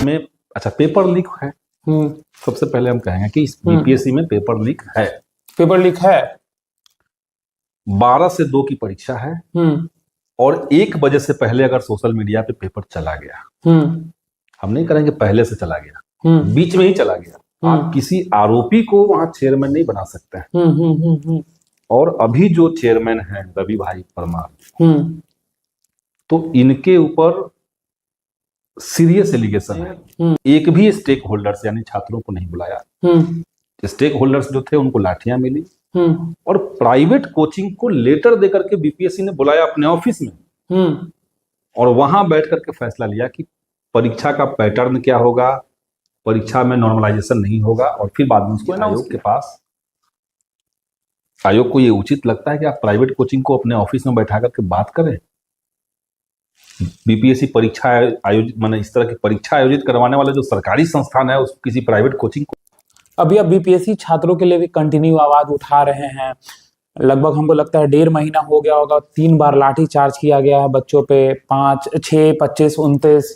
इसमें अच्छा paper leak है। सबसे पहले हम कहेंगे कि इस बीपीएससी में पेपर लीक है। पेपर लीक है। 12 से 2 की परीक्षा है और 1 बजे से पहले अगर सोशल मीडिया पे पेपर चला गया, हम नहीं करेंगे पहले से चला गया, बीच में ही चला गया, आप किसी आरोपी को वहां चेयरमैन नहीं बना सकते हैं। और अभी जो चेयरमैन हैं रवि भाई परमार, तो इनके ऊपर सीरियस एलिगेशन है। एक भी स्टेक होल्डर्स यानी छात्रों को नहीं बुलाया। स्टेक होल्डर्स जो थे उनको लाठियां मिली और प्राइवेट कोचिंग को लेटर देकर के बीपीएससी ने बुलाया अपने ऑफिस में और वहां बैठ करके फैसला लिया कि परीक्षा का पैटर्न क्या होगा, परीक्षा में नॉर्मलाइजेशन नहीं होगा। और फिर बाद में उसको आयोग के पास, आयोग को ये उचित लगता है कि आप प्राइवेट कोचिंग को अपने ऑफिस में बैठा करके बात करें। बीपीएससी परीक्षा आयोजित माने इस तरह की परीक्षा आयोजित करवाने वाला जो सरकारी संस्थान है उसको किसी प्राइवेट कोचिंग को। अभी अब बीपीएससी छात्रों के लिए भी कंटिन्यू आवाज उठा रहे हैं। लगभग हमको लगता है 1.5 महीना हो गया होगा, 3 बार लाठी चार्ज किया गया है बच्चों पे, 5, 6, 25, 29।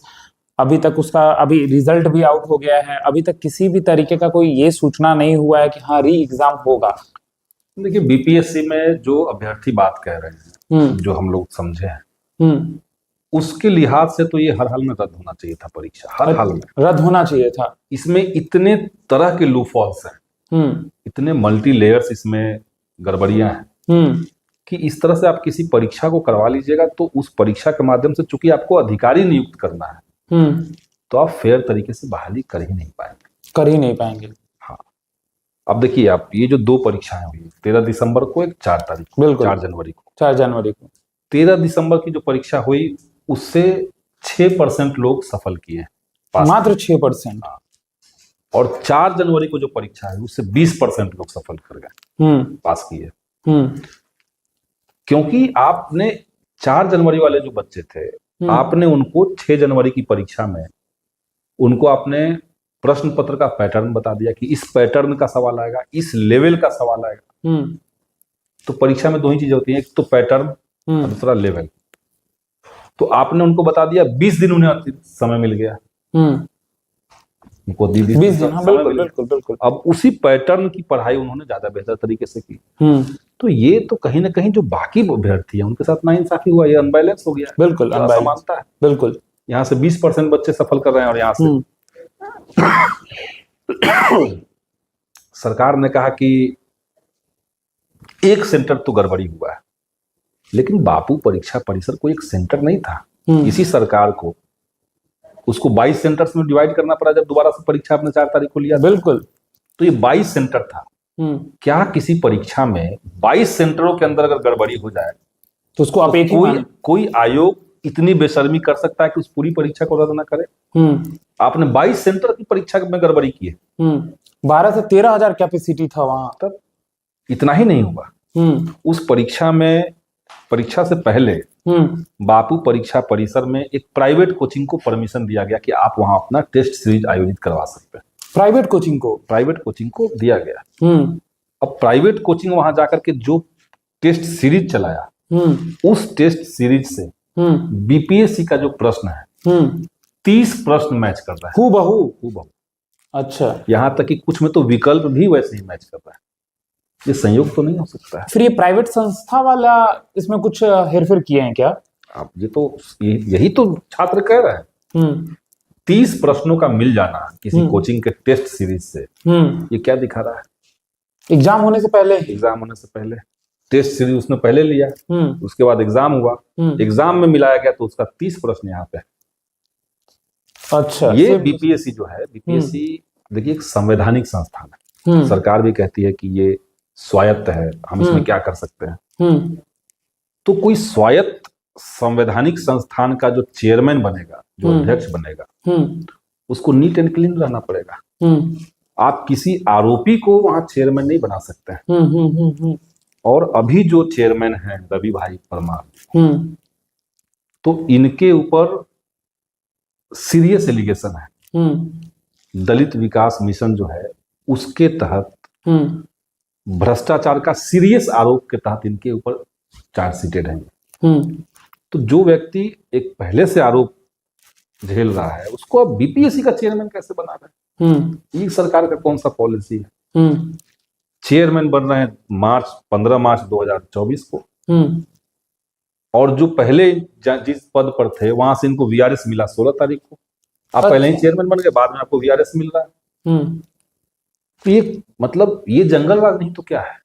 अभी तक उसका अभी रिजल्ट भी आउट हो गया है। अभी तक किसी भी तरीके का कोई ये सूचना नहीं हुआ है कि हाँ री एग्जाम होगा। देखिए बीपीएससी में जो अभ्यर्थी बात कह रहे हैं, जो हम लोग समझे हैं, उसके लिहाज से तो ये हर हाल में रद्द होना चाहिए था परीक्षा, हर हाल में रद्द होना चाहिए था। इसमें इतने तरह के लूपहॉल्स हैं, इतने मल्टी लेयर्स इसमें गड़बड़ियां हैं कि इस तरह से आप किसी परीक्षा को करवा लीजिएगा तो उस परीक्षा के माध्यम से चूंकि आपको अधिकारी नियुक्त करना है तो आप फेयर तरीके से बहाली कर ही नहीं पाएंगे। हाँ, अब देखिए आप ये जो 2 परीक्षाएं हुई, 13 दिसंबर को, एक 4 तारीख को, 4 जनवरी को। 13 दिसंबर की जो परीक्षा हुई उससे 6% लोग सफल किए, मात्र 6%। और 4 जनवरी को जो परीक्षा है उससे 20% लोग सफल कर गए, पास किए। क्योंकि आपने 4 जनवरी वाले जो बच्चे थे, आपने उनको 6 जनवरी की परीक्षा में उनको आपने प्रश्न पत्र का पैटर्न बता दिया कि इस पैटर्न का सवाल आएगा, इस लेवल का सवाल आएगा। तो परीक्षा में 2 ही चीजें होती हैं, एक तो पैटर्न और दूसरा लेवल। तो आपने उनको बता दिया, 20 दिन उन्हें समय मिल गया, उनको 20 दिन। हाँ, बिल्कुल। अब उसी पैटर्न की पढ़ाई उन्होंने ज्यादा बेहतर तरीके से की। तो ये तो कहीं ना कहीं जो बाकी अभ्यर्थी है उनके साथ नाइंसाफी हुआ, ये अनबैलेंस हो गया। बिल्कुल असमानता है। बिल्कुल। यहाँ से 20% बच्चे सफल कर रहे हैं और यहाँ से सरकार ने कहा कि एक सेंटर तो गड़बड़ी हुआ है, लेकिन बापू परीक्षा परिसर को एक सेंटर नहीं था। इसी सरकार को उसको 22 सेंटर्स में डिवाइड करना पड़ा जब दोबारा से परीक्षा आपने 4 तारीख को लिया। बिल्कुल। तो ये 22 सेंटर था। क्या किसी परीक्षा में 22 सेंटरों के अंदर अगर गड़बड़ी हो जाए तो उसको आप कोई आयोग इतनी बेशर्मी कर सकता है कि उस पूरी परीक्षा को रद्द ना करे? आपने 22 सेंटर की परीक्षा में गड़बड़ी की है। 12 से 13,000 कैपेसिटी था वहां। तब इतना ही नहीं हुआ, उस परीक्षा में, परीक्षा से पहले बापू परीक्षा परिसर में एक प्राइवेट कोचिंग को परमिशन दिया गया कि आप वहां अपना टेस्ट सीरीज आयोजित करवा सकते हैं। प्राइवेट कोचिंग को दिया गया। अब प्राइवेट कोचिंग वहां जाकर के जो टेस्ट सीरीज चलाया, उस टेस्ट सीरीज से बीपीएससी का जो प्रश्न है 30 प्रश्न मैच कर रहा है, हूबहू। अच्छा, यहां तक कि कुछ में तो विकल्प भी वैसे ही मैच कर रहा है। ये संयोग तो नहीं हो सकता है। फिर ये प्राइवेट संस्था वाला इसमें कुछ हेरफेर किए हैं क्या? अब ये तो यही तो छात्र कह रहे हैं। 30 प्रश्नों का मिल जाना किसी कोचिंग के टेस्ट सीरीज से, ये क्या दिखा रहा है? एग्जाम होने से पहले टेस्ट सीरीज उसने पहले लिया, उसके बाद एग्जाम हुआ, एग्जाम में मिलाया गया तो उसका 30 प्रश्न यहाँ पे। अच्छा, ये बीपीएससी जो है, बीपीएससी देखिए एक संवैधानिक संस्थान है। सरकार भी कहती है कि ये स्वायत्त है, हम इसमें क्या कर सकते हैं। तो कोई स्वायत्त संवैधानिक संस्थान का जो चेयरमैन बनेगा, जो अध्यक्ष बनेगा, उसको नीट एंड क्लीन रहना पड़ेगा। आप किसी आरोपी को वहां चेयरमैन नहीं बना सकते हैं। और अभी जो चेयरमैन हैं रवि भाई परमार, तो इनके ऊपर सीरियस एलिगेशन है। दलित विकास मिशन जो है उसके तहत भ्रष्टाचार का सीरियस आरोप के तहत इनके ऊपर चार्जशीटेड है। तो जो व्यक्ति एक पहले से आरोप झेल रहा है, उसको अब बीपीएससी का चेयरमैन कैसे बना रहे हैं? ये सरकार का कौन सा पॉलिसी है? चेयरमैन बन रहे हैं 15 मार्च 2024 को, और जो पहले जिस पद पर थे वहां से इनको वीआरएस मिला 16 तारीख को। आप पहले ही चेयरमैन बन गए, बाद में आपको वीआरएस मिल रहा है। तो ये मतलब ये जंगलराज नहीं तो क्या है?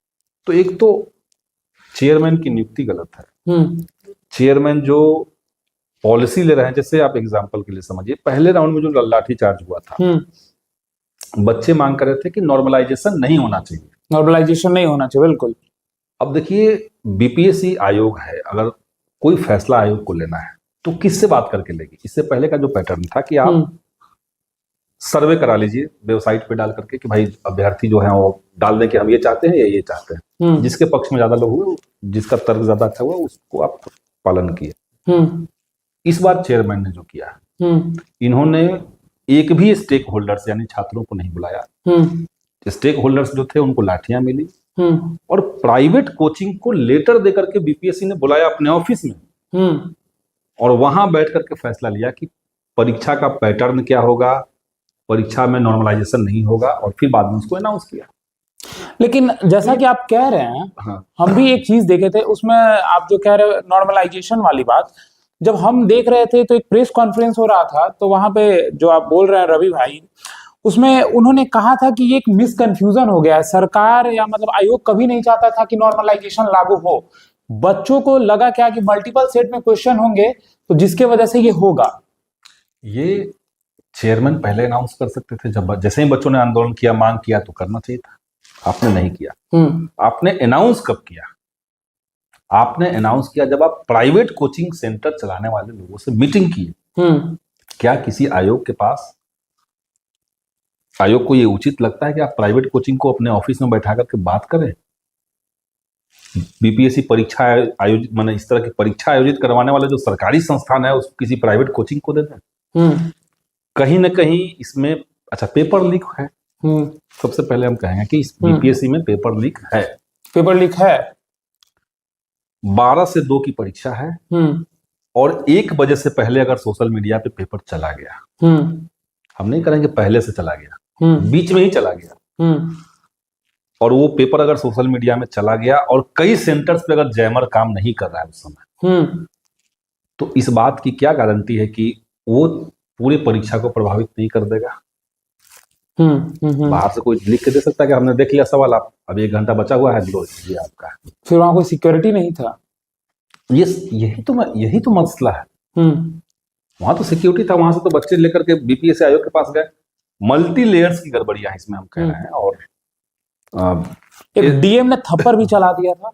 तो एक तो चेयरमैन की नियुक्ति गलत है। चेयरमैन जो पॉलिसी ले रहे हैं, जैसे आप एग्जांपल के लिए समझिए, पहले राउंड में जो लाठी चार्ज हुआ था, बच्चे मांग कर रहे थे कि नॉर्मलाइजेशन नहीं होना चाहिए। नॉर्मलाइजेशन नहीं होना चाहिए, बिल्कुल। अब देखिए, बीपीएससी आयोग है, अगर कोई फैसला आयोग को लेना है तो किससे बात करके लेगी? इससे पहले का जो पैटर्न था कि आप सर्वे करा लीजिए वेबसाइट पे डाल करके कि भाई अभ्यर्थी जो है वो डाल दें कि हम ये चाहते हैं या ये चाहते हैं। जिसके पक्ष में ज्यादा लोग हुए, जिसका तर्क ज्यादा अच्छा हुआ, उसको आप पालन किए। इस बार चेयरमैन ने जो किया, इन्होंने एक भी स्टेक होल्डर्स यानी छात्रों को नहीं बुलाया। स्टेक होल्डर्स जो थे उनको लाठियां मिली, और प्राइवेट कोचिंग को लेटर देकर के बीपीएससी ने बुलाया अपने ऑफिस में, और वहां बैठ करके फैसला लिया कि परीक्षा का पैटर्न क्या होगा, परीक्षा में नॉर्मलाइजेशन नहीं होगा, और फिर बाद में उसको अनाउंस किया। लेकिन जैसा कि आप कह रहे हैं, हाँ, हम भी एक चीज देखे थे उसमें, आप जो कह रहे हैं नॉर्मलाइजेशन वाली बात, जब हम देख रहे थे तो एक प्रेस कॉन्फ्रेंस हो रहा था, तो वहां पे जो आप बोल रहे हैं रवि भाई, उसमें उन्होंने कहा था कि ये एक मिसकंफ्यूजन हो गया है। सरकार या मतलब आयोग कभी नहीं चाहता था कि नॉर्मलाइजेशन लागू हो। बच्चों को लगा क्या कि मल्टीपल सेट में क्वेश्चन होंगे, तो जिसके वजह से ये होगा। ये चेयरमैन पहले अनाउंस कर सकते थे, जब जैसे ही बच्चों ने आंदोलन किया, मांग किया, तो करना चाहिए था। आपने नहीं किया। आपने अनाउंस कब किया? आपने अनाउंस किया जब आप प्राइवेट कोचिंग सेंटर चलाने वाले लोगों से मीटिंग किए। क्या किसी आयोग के पास, आयोग को ये उचित लगता है कि आप प्राइवेट कोचिंग को अपने ऑफिस में बैठा करके बात करें? बीपीएससी परीक्षा आयोजित, माने इस तरह की परीक्षा आयोजित करवाने वाले जो सरकारी संस्थान है, उसको किसी प्राइवेट कोचिंग को दे दें? कहीं ना कहीं इसमें, अच्छा, पेपर लीक है। सबसे पहले हम कहेंगे कि इस बीपीएससी में पेपर लीक है। पेपर लीक है। 12 से 2 की परीक्षा है, और 1 बजे से पहले अगर सोशल मीडिया पे पेपर चला गया, हम नहीं करेंगे पहले से चला गया, बीच में ही चला गया, और वो पेपर अगर सोशल मीडिया में चला गया और कई सेंटर्स पे अगर जैमर काम नहीं कर रहा है उस समय, तो इस बात की क्या गारंटी है कि वो पूरी परीक्षा को प्रभावित नहीं कर देगा? बाहर से कोई लिख के दे सकता है कि हमने देख लिया सवाल, आप अभी 1 घंटा बचा हुआ है, लो ये आपका। फिर वहां कोई सिक्योरिटी नहीं था। यही तो मसला है। वहां तो सिक्योरिटी था, वहां से तो बच्चे लेकर के बीपीएससी आयोग के पास गए। मल्टी लेयर्स की गड़बड़ियां इसमें हम कह रहे हैं। और एक डीएम ने थप्पड़ भी चला दिया था।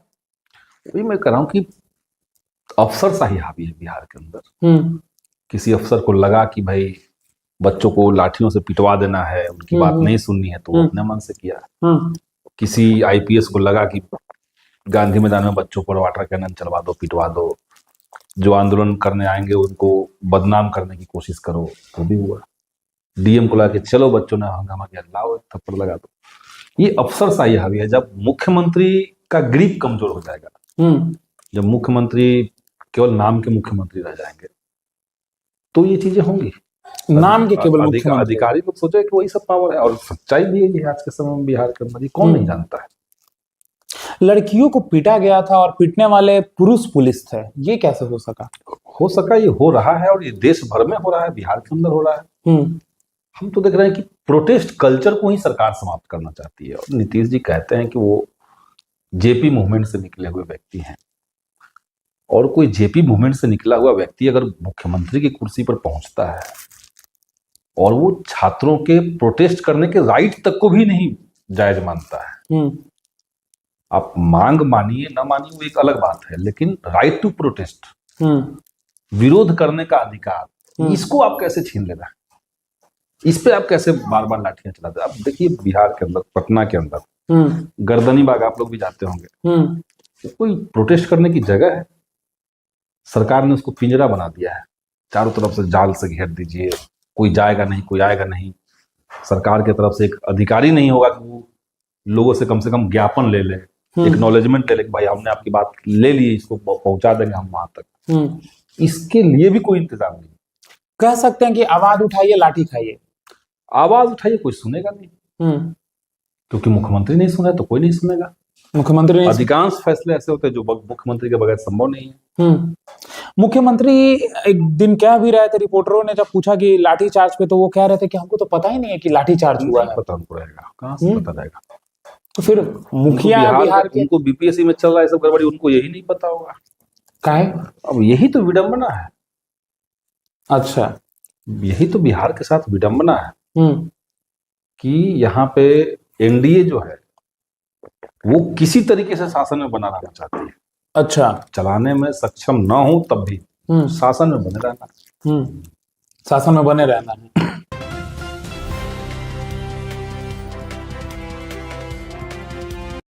वही मैं कह रहा हूं कि अफसरशाही हावी है बिहार के अंदर। किसी अफसर को लगा कि भाई बच्चों को लाठियों से पिटवा देना है, उनकी बात नहीं सुननी है, तो वो अपने मन से किया। किसी आईपीएस को लगा कि गांधी मैदान में बच्चों पर वाटर कैनन चलवा दो, पिटवा दो, जो आंदोलन करने आएंगे उनको बदनाम करने की कोशिश करो, तो भी हुआ। डीएम को लगा कि चलो बच्चों ने हंगामा किया, लाओ थप्पड़ लगा दो। ये अफसरशाही हावी है। जब मुख्यमंत्री का ग्रिप कमजोर हो जाएगा, जब मुख्यमंत्री केवल नाम के मुख्यमंत्री रह जाएंगे, तो ये चीजें होंगी। नाम के केवल अधिकारी लोग सोचे कि वही सब पावर है, और सच्चाई भी है आज के समय में बिहार के अंदर, कौन नहीं जानता है। लड़कियों को पीटा गया था और पीटने वाले पुरुष पुलिस थे, ये कैसे हो सका? ये हो रहा है, और ये देश भर में हो रहा है, बिहार के अंदर हो रहा है। हम तो देख रहे हैं कि प्रोटेस्ट कल्चर को ही सरकार समाप्त करना चाहती है। और नीतीश जी कहते हैं कि वो जेपी मूवमेंट से निकले हुए व्यक्ति हैं, और कोई जेपी मूवमेंट से निकला हुआ व्यक्ति अगर मुख्यमंत्री की कुर्सी पर पहुंचता है और वो छात्रों के प्रोटेस्ट करने के राइट तक को भी नहीं जायज मानता है, आप मांग मानिए ना मानिए वो एक अलग बात है, लेकिन राइट टू प्रोटेस्ट, विरोध करने का अधिकार, इसको आप कैसे छीन ले रहे हैं? इस पे आप कैसे बार बार लाठियां चलाते हैं? आप देखिए बिहार के अंदर, पटना के अंदर गर्दनी बाग, आप लोग भी जाते होंगे, कोई प्रोटेस्ट करने की जगह है? सरकार ने उसको पिंजरा बना दिया है, चारों तरफ से जाल से घेर दीजिए, कोई जाएगा नहीं, कोई आएगा नहीं। सरकार की तरफ से एक अधिकारी नहीं होगा कि वो लोगों से कम ज्ञापन ले ले, एक्नॉलेजमेंट ले ले कि भाई हमने आपकी बात ले ली, इसको पहुंचा देंगे हम वहां तक। इसके लिए भी कोई इंतजाम नहीं। कह सकते हैं कि आवाज उठाइए लाठी खाइए। आवाज उठाइए, कोई सुनेगा नहीं, क्योंकि मुख्यमंत्री नहीं सुने तो कोई नहीं सुनेगा। मुख्यमंत्री नहीं, अधिकांश फैसले ऐसे होते हैं जो मुख्यमंत्री के बगैर संभव नहीं है। मुख्यमंत्री एक दिन कह भी रहे थे, रिपोर्टरों ने जब पूछा कि लाठी चार्ज पे, तो वो कह रहे थे कि हमको तो पता ही नहीं है कि लाठी चार्ज हुआ है। पता उनको रहेगा, कहाँ से पता रहेगा? तो फिर मुखिया बिहार के, उनको बीपीएससी में चल रहा है सब गड़बड़ी, उनको यही नहीं पता होगा। काहे? अब यही तो विडंबना है। अच्छा, यही तो बिहार के साथ विडंबना है कि यहाँ पे एनडीए जो है वो किसी तरीके से शासन में बना रहना चाहती है। अच्छा, चलाने में सक्षम ना हो तब भी शासन में बने रहना, शासन में बने रहना है।